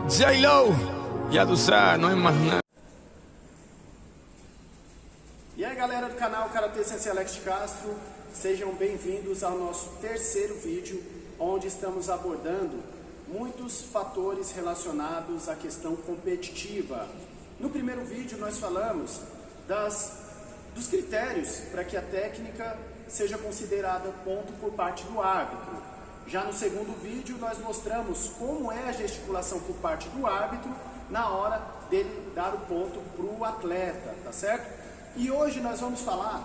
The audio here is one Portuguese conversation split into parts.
J-Lo, ya tú sabes, no hay más nada. E aí galera do canal Karatê Sensei Alex Castro, sejam bem-vindos ao nosso terceiro vídeo, onde estamos abordando muitos fatores relacionados à questão competitiva. No primeiro vídeo nós falamos dos critérios para que a técnica seja considerada ponto por parte do árbitro. Já no segundo vídeo nós mostramos como é a gesticulação por parte do árbitro na hora dele dar o ponto para o atleta, tá certo? E hoje nós vamos falar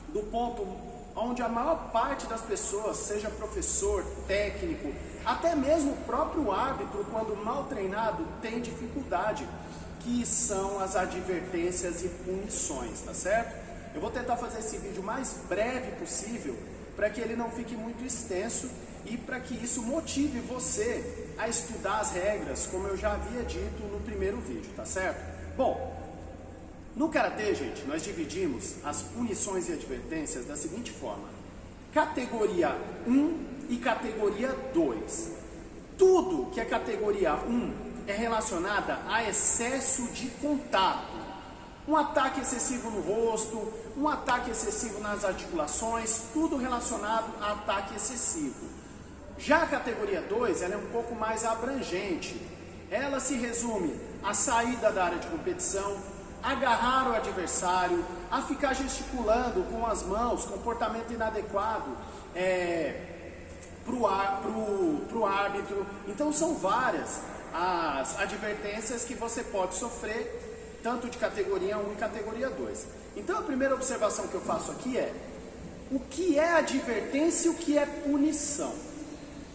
do ponto onde a maior parte das pessoas, seja professor, técnico, até mesmo o próprio árbitro, quando mal treinado, tem dificuldade, que são as advertências e punições, tá certo? Eu vou tentar fazer esse vídeo o mais breve possível, para que ele não fique muito extenso e para que isso motive você a estudar as regras, como eu já havia dito no primeiro vídeo, tá certo? Bom, no Karatê, gente, nós dividimos as punições e advertências da seguinte forma: categoria 1 e categoria 2. Tudo que é categoria 1 é relacionada a excesso de contato. Um ataque excessivo no rosto, um ataque excessivo nas articulações, tudo relacionado a ataque excessivo. Já a categoria 2, ela é um pouco mais abrangente. Ela se resume à saída da área de competição, agarrar o adversário, a ficar gesticulando com as mãos, comportamento inadequado para o árbitro. Então são várias as advertências que você pode sofrer, tanto de categoria 1 e categoria 2. Então a primeira observação que eu faço aqui é: o que é advertência e o que é punição?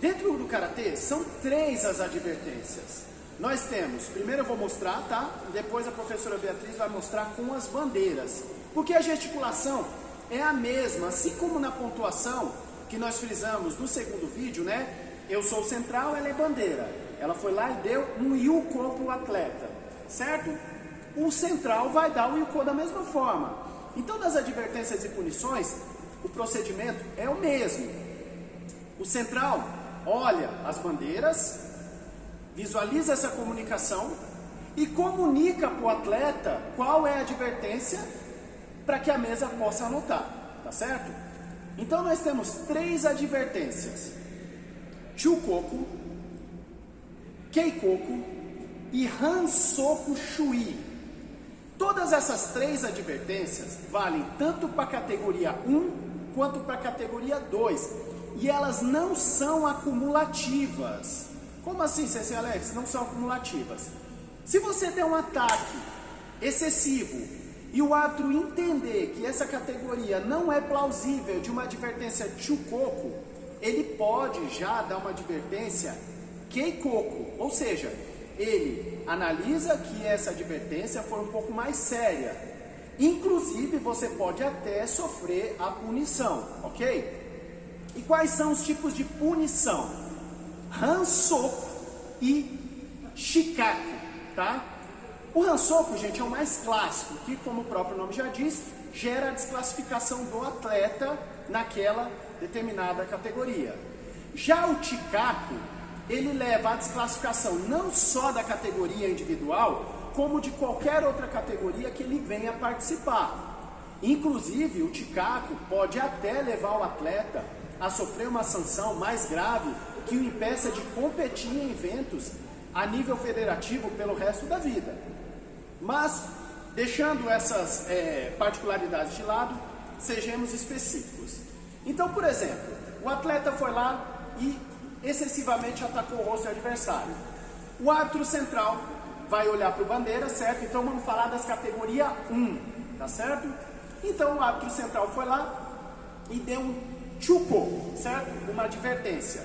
Dentro do Karatê são 3 as advertências. Nós temos, primeiro eu vou mostrar, tá? Depois a professora Beatriz vai mostrar com as bandeiras. Porque a gesticulação é a mesma, assim como na pontuação que nós frisamos no segundo vídeo, né? Eu sou o central, ela é bandeira. Ela foi lá e deu um Yuko para o atleta, certo? O central vai dar o Yuko da mesma forma. Então, nas advertências e punições, o procedimento é o mesmo. O central olha as bandeiras, visualiza essa comunicação e comunica para o atleta qual é a advertência para que a mesa possa anotar, tá certo? Então nós temos 3 advertências: Chukoku, Keikoku e Hansoku Shui. Todas essas 3 advertências valem tanto para a categoria 1 quanto para a categoria 2 e elas não são acumulativas. Como assim, Sensei Alex? Não são acumulativas. Se você der um ataque excessivo e o árbitro entender que essa categoria não é plausível de uma advertência Chukoku, ele pode já dar uma advertência Keikoku, ou seja, ele analisa que essa advertência foi um pouco mais séria. Inclusive, você pode até sofrer a punição, ok? E quais são os tipos de punição? Hansoku e Shikaku, tá? O Hansoku, gente, é o mais clássico, que, como o próprio nome já diz, gera a desclassificação do atleta naquela determinada categoria. Já o Chikaku, ele leva à desclassificação não só da categoria individual, como de qualquer outra categoria que ele venha participar. Inclusive, o Chikaku pode até levar o atleta a sofrer uma sanção mais grave que o impeça de competir em eventos a nível federativo pelo resto da vida. Mas, deixando essas particularidades de lado, sejamos específicos. Então, por exemplo, o atleta foi lá e excessivamente atacou o rosto do adversário. O árbitro central vai olhar para o bandeira, certo? Então vamos falar das categoria 1, tá certo? Então o árbitro central foi lá e deu um Chuko, certo? Uma advertência.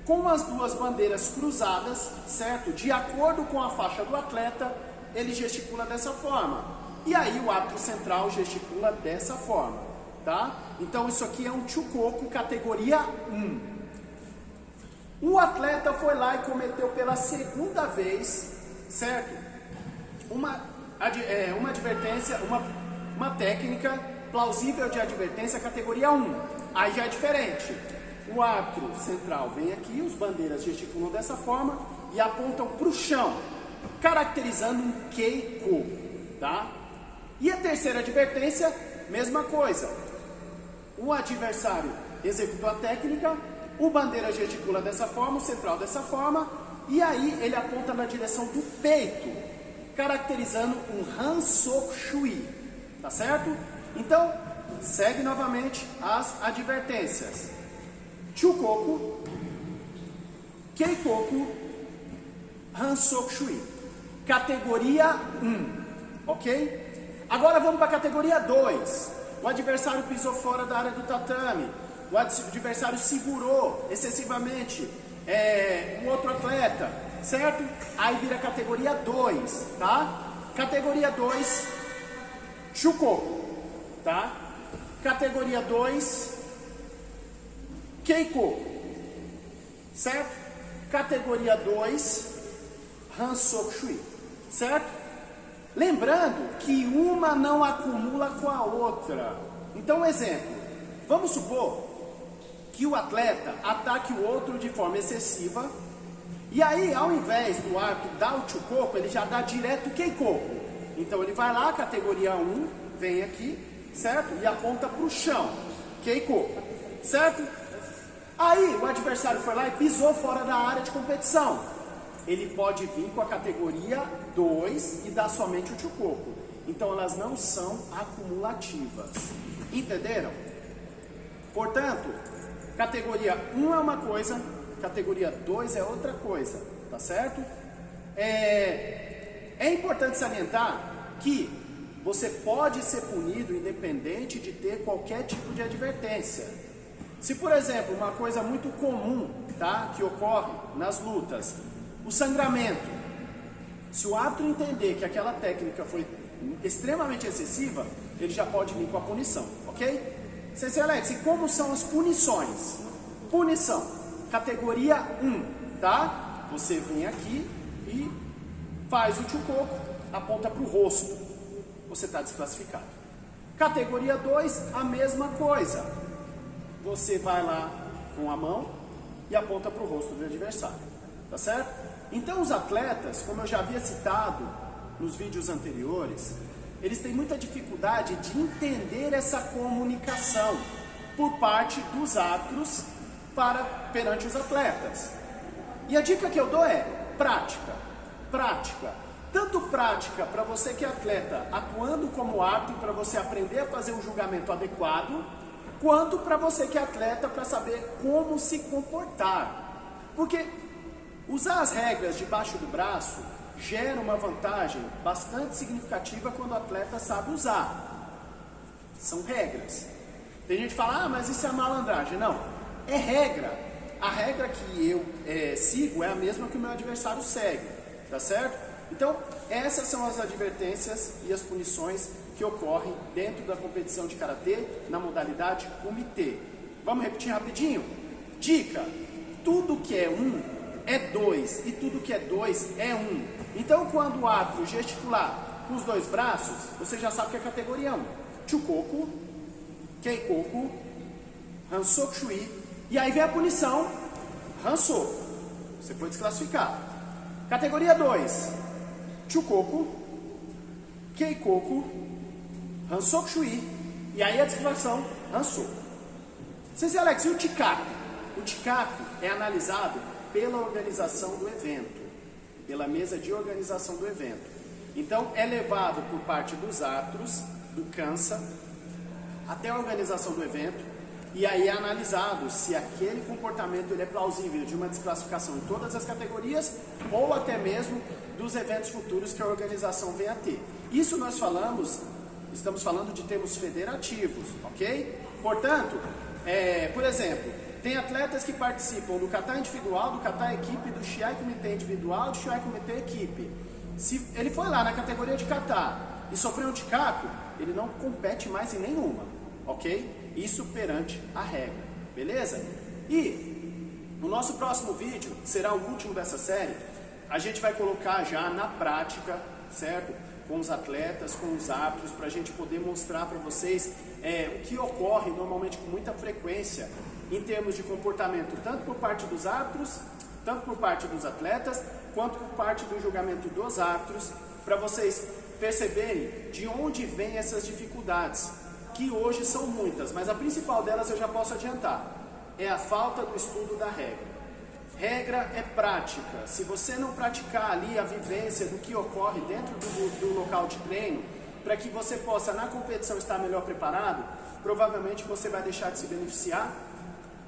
Com as 2 bandeiras cruzadas, certo? De acordo com a faixa do atleta, ele gesticula dessa forma. E aí o árbitro central gesticula dessa forma, tá? Então isso aqui é um Chukoku categoria 1. O atleta foi lá e cometeu pela segunda vez, certo? Uma advertência, uma técnica plausível de advertência categoria 1. Aí já é diferente. O árbitro central vem aqui, os bandeiras gesticulam dessa forma e apontam para o chão, caracterizando um keiko, tá? E a terceira advertência, mesma coisa. O adversário executou a técnica, o bandeira gesticula dessa forma, o central dessa forma, e aí ele aponta na direção do peito, caracterizando um hansoku shui, tá certo? Então, segue novamente as advertências. Chukoku, Keikoku, hansoku shui. Categoria 1, ok? Agora vamos para a categoria 2. O adversário pisou fora da área do tatame, o adversário segurou excessivamente o outro atleta, certo? Aí vira categoria 2, tá? Categoria 2, Chukoku, tá? Categoria 2, Keiko, certo? Categoria 2, hansoku shui, certo? Lembrando que uma não acumula com a outra. Então, um exemplo, vamos supor que o atleta ataque o outro de forma excessiva, e aí, ao invés do árbitro dar o chukoku, ele já dá direto o keikoku. Então ele vai lá, categoria 1, vem aqui, certo? E aponta para o chão, keikoku, certo? Aí o adversário foi lá e pisou fora da área de competição. Ele pode vir com a categoria 2 e dar somente o chukoku. Então elas não são acumulativas. Entenderam? Portanto, categoria 1 é uma coisa, categoria 2 é outra coisa, tá certo? É importante salientar que você pode ser punido independente de ter qualquer tipo de advertência. Se, por exemplo, uma coisa muito comum, tá, que ocorre nas lutas, o sangramento. Se o árbitro entender que aquela técnica foi extremamente excessiva, ele já pode vir com a punição, ok? Sensei Alex, e como são as punições? Punição, categoria 1, tá? Você vem aqui e faz o chukoku, aponta para o rosto, você está desclassificado. Categoria 2, a mesma coisa. Você vai lá com a mão e aponta para o rosto do adversário, tá certo? Então os atletas, como eu já havia citado nos vídeos anteriores, eles têm muita dificuldade de entender essa comunicação por parte dos árbitros perante os atletas. E a dica que eu dou é prática, prática. Tanto prática para você que é atleta atuando como árbitro, para você aprender a fazer um julgamento adequado, quanto para você que é atleta para saber como se comportar. Porque usar as regras debaixo do braço gera uma vantagem bastante significativa quando o atleta sabe usar. São regras. Tem gente que fala, mas isso é malandragem. Não, é regra. A regra que eu sigo é a mesma que o meu adversário segue, tá certo? Então, essas são as advertências e as punições que ocorrem dentro da competição de karatê na modalidade kumite. Vamos repetir rapidinho? Dica: tudo que é 1 é 2 e tudo que é 2 é 1. Então, quando o árbitro gesticular com os dois braços, você já sabe que é categoria 1. Chukoku, Keikoku, hansoku shui, e aí vem a punição, hansoku. Você foi desclassificado. Categoria 2, Chukoku, Keikoku, hansoku shui, e aí a desclassificação, hansoku. Sensei Alex, e o Chikaku? O Chikaku é analisado pela organização do evento, pela mesa de organização do evento. Então é levado por parte dos árbitros, do Kansa, até a organização do evento, e aí é analisado se aquele comportamento ele é plausível de uma desclassificação em todas as categorias, ou até mesmo dos eventos futuros que a organização venha a ter. Isso nós estamos falando de termos federativos, ok? Portanto, por exemplo, tem atletas que participam do kata individual, do kata equipe, do shiai kumite individual, do shiai kumite equipe. Se ele foi lá na categoria de kata e sofreu um chikaku, ele não compete mais em nenhuma, ok? Isso perante a regra, beleza? E no nosso próximo vídeo, que será o último dessa série, a gente vai colocar já na prática, certo? Com os atletas, com os árbitros, para a gente poder mostrar para vocês o que ocorre normalmente com muita frequência em termos de comportamento, tanto por parte dos árbitros, tanto por parte dos atletas, quanto por parte do julgamento dos árbitros, para vocês perceberem de onde vêm essas dificuldades, que hoje são muitas, mas a principal delas eu já posso adiantar, é a falta do estudo da regra. Regra é prática. Se você não praticar ali a vivência do que ocorre dentro do local de treino, para que você possa na competição estar melhor preparado, provavelmente você vai deixar de se beneficiar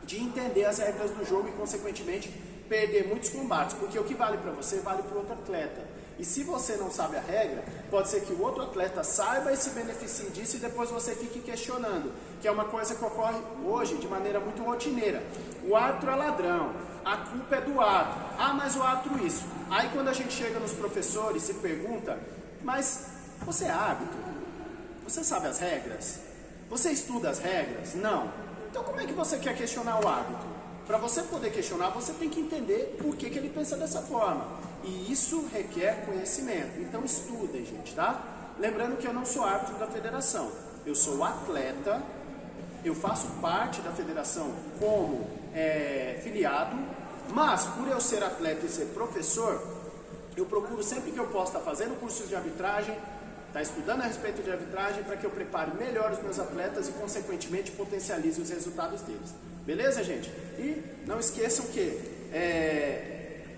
de entender as regras do jogo e consequentemente perder muitos combates, porque o que vale para você vale para o outro atleta. E se você não sabe a regra, pode ser que o outro atleta saiba e se beneficie disso e depois você fique questionando, que é uma coisa que ocorre hoje de maneira muito rotineira. O árbitro é ladrão, a culpa é do árbitro. Ah, mas o árbitro isso. Aí quando a gente chega nos professores e pergunta, mas você é árbitro? Você sabe as regras? Você estuda as regras? Não. Então como é que você quer questionar o árbitro? Para você poder questionar, você tem que entender por que ele pensa dessa forma. E isso requer conhecimento. Então estudem, gente, tá? Lembrando que eu não sou árbitro da federação. Eu sou atleta, eu faço parte da federação como filiado, mas por eu ser atleta e ser professor, eu procuro sempre que eu posso estar fazendo cursos de arbitragem, estar estudando a respeito de arbitragem para que eu prepare melhor os meus atletas e, consequentemente, potencialize os resultados deles. Beleza, gente? E não esqueçam que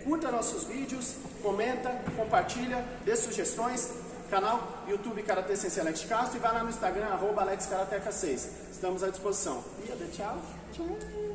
curta nossos vídeos, comenta, compartilha, dê sugestões, canal YouTube Karatê Sensei Alex Castro e vai lá no Instagram, @AlexKarateca6. Estamos à disposição. E tchau. Tchau.